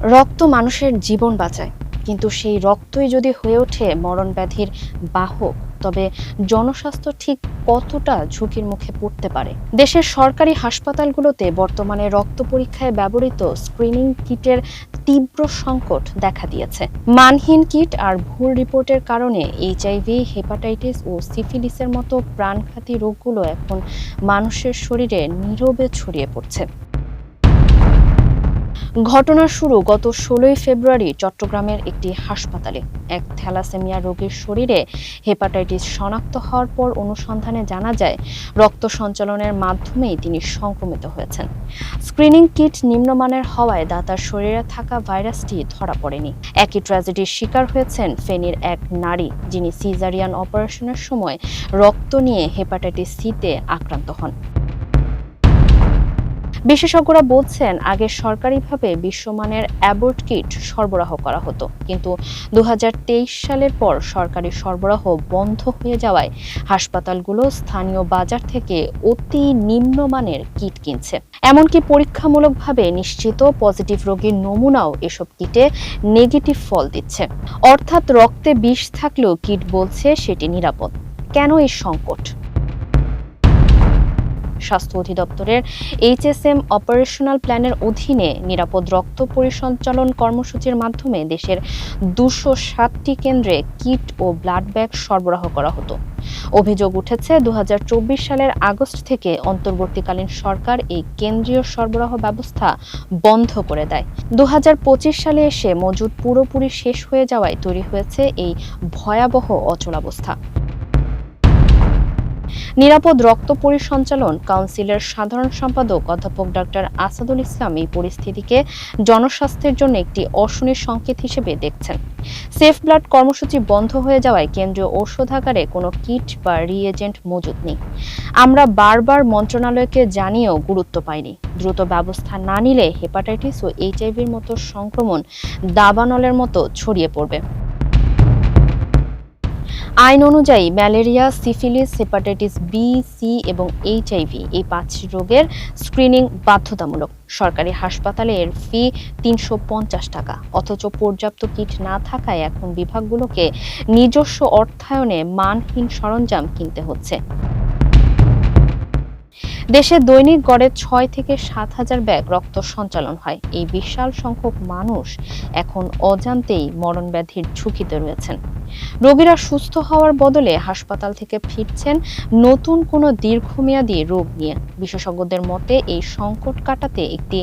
রক্ত মানুষের জীবন বাঁচায়, কিন্তু সেই রক্তই যদি হয়ে ওঠে মরণ ব্যাধির বাহক, তবে জনস্বাস্থ্য ঠিক কতটা ঝুঁকির মুখে পড়তে পারে? দেশের সরকারি হাসপাতালগুলোতে বর্তমানে রক্ত পরীক্ষায় ব্যবহৃত স্ক্রিনিং কিটের তীব্র সংকট দেখা দিয়েছে। মানহীন কিট আর ভুল রিপোর্টের কারণে এইচআইভি, হেপাটাইটিস ও সিফিলিসের মতো প্রাণঘাতী রোগগুলো এখন মানুষের শরীরে নীরবে ছড়িয়ে পড়ছে। ঘটনার শুরু গত 16ই ফেব্রুয়ারি চট্টগ্রামের একটি হাসপাতালে। এক থ্যালাসেমিয়া রোগীর শরীরে হেপাটাইটিস শনাক্ত হওয়ার পর অনুসন্ধানে জানা যায় রক্ত সঞ্চালনের মাধ্যমেই তিনি সংক্রমিত হয়েছেন। স্ক্রিনিং কিট নিম্নমানের হওয়ায় দাতার শরীরে থাকা ভাইরাসটি ধরা পড়েনি। একই ট্র্যাজেডির শিকার হয়েছেন ফেনীর এক নারী, যিনি সিজারিয়ান অপারেশনের সময় রক্ত নিয়ে হেপাটাইটিস সিতে আক্রান্ত হন। বিশেষজ্ঞরা বলছেন, আগে সরকারিভাবে বিশ্বমানের অ্যাবর্ট কিট সরবরাহ করা হতো, কিন্তু 2023 সালের পর সরকারি সরবরাহ বন্ধ হয়ে যাওয়ায় হাসপাতালগুলো স্থানীয় বাজার থেকে অতি নিম্নমানের কিট কিনছে। এমনকি পরীক্ষামূলকভাবে নিশ্চিত পজিটিভ রোগীর নমুনাও এসব কিটে নেগেটিভ ফল দিচ্ছে। অর্থাৎ রক্তে বিষ থাকলেও কিট বলছে সেটি নিরাপদ। কেন এই সংকট? স্বাস্থ্য অধিদপ্তরের HSM অপারেশনাল প্ল্যানের অধীনে নিরাপদ রক্ত পরিসঞ্চালন কর্মসূচির মাধ্যমে দেশের 207টি কেন্দ্রে কিট ও ব্লাড ব্যাগ সরবরাহ করা হতো। অভিযোগ উঠেছে 2024 সালের আগস্ট থেকে অন্তর্বর্তীকালীন সরকার এই কেন্দ্রীয় সরবরাহ ব্যবস্থা বন্ধ করে দেয়। 2025 সালে এসে মজুদ পুরোপুরি শেষ হয়ে যাওয়ায় তৈরি হয়েছে এই ভয়াবহ অচলাবস্থা। নিরাপদ রক্ত পরিসঞ্চালন কাউন্সিলের সাধারণ সম্পাদক অধ্যাপক ডক্টর আসাদুল ইসলাম এই পরিস্থিতিকে জনস্বাস্থ্যের জন্য একটি অশনির সংকেত হিসেবে দেখছেন। সেফ ব্লাড কর্মসূচি বন্ধ হয়ে যাওয়ায় কেন্দ্রীয় ঔষধাগারে কোনো কিট বা রিএজেন্ট মজুদ নেই। আমরা বারবার মন্ত্রণালয়কে জানিয়েও গুরুত্ব পাইনি। দ্রুত ব্যবস্থা না নিলে হেপাটাইটিস ও এইচআইভির মতো সংক্রমণ দাবানলের মতো ছড়িয়ে পড়বে। আইন অনুযায়ী malaria, syphilis, hepatitis B, C এবং এইচআইভি এই 5টি রোগের স্ক্রিনিং বাধ্যতামূলক। সরকারি হাসপাতালে এর ফি 350 টাকা। অথচ পর্যাপ্ত কিট না থাকায় এখন বিভাগগুলোকে নিজস্ব অর্থায়নে মানহীন সরঞ্জাম কিনতে হচ্ছে। দেশে দৈনিক গড়ে 6 থেকে 7 হাজার ব্যাগ রক্ত সঞ্চালন হয়। এই বিশাল সংখ্যক মানুষ এখন অজান্তেই মরণ ব্যাধির ঝুঁকিতে রয়েছেন। রোগীরা সুস্থ হওয়ার বদলে হাসপাতাল থেকে ফিরছেন নতুন কোনো দীর্ঘমেয়াদী রোগ নিয়ে। বিশেষজ্ঞদের মতে এই সংকট কাটাতে একটি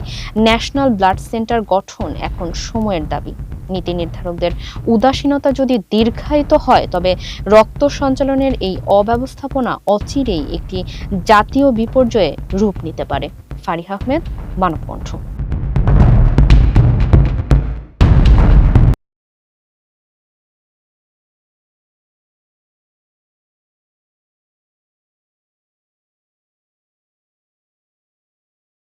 ন্যাশনাল ব্লাড সেন্টার গঠন এখন সময়ের দাবি। নীতি নির্ধারকদের উদাসীনতা যদি দীর্ঘায়িত হয়, তবে রক্ত সঞ্চালনের এই অব্যবস্থাপনা অচিরেই একটি জাতীয় বিপর্যয়ে রূপ নিতে পারে। ফারিহা আহমেদ, মানবকণ্ঠ।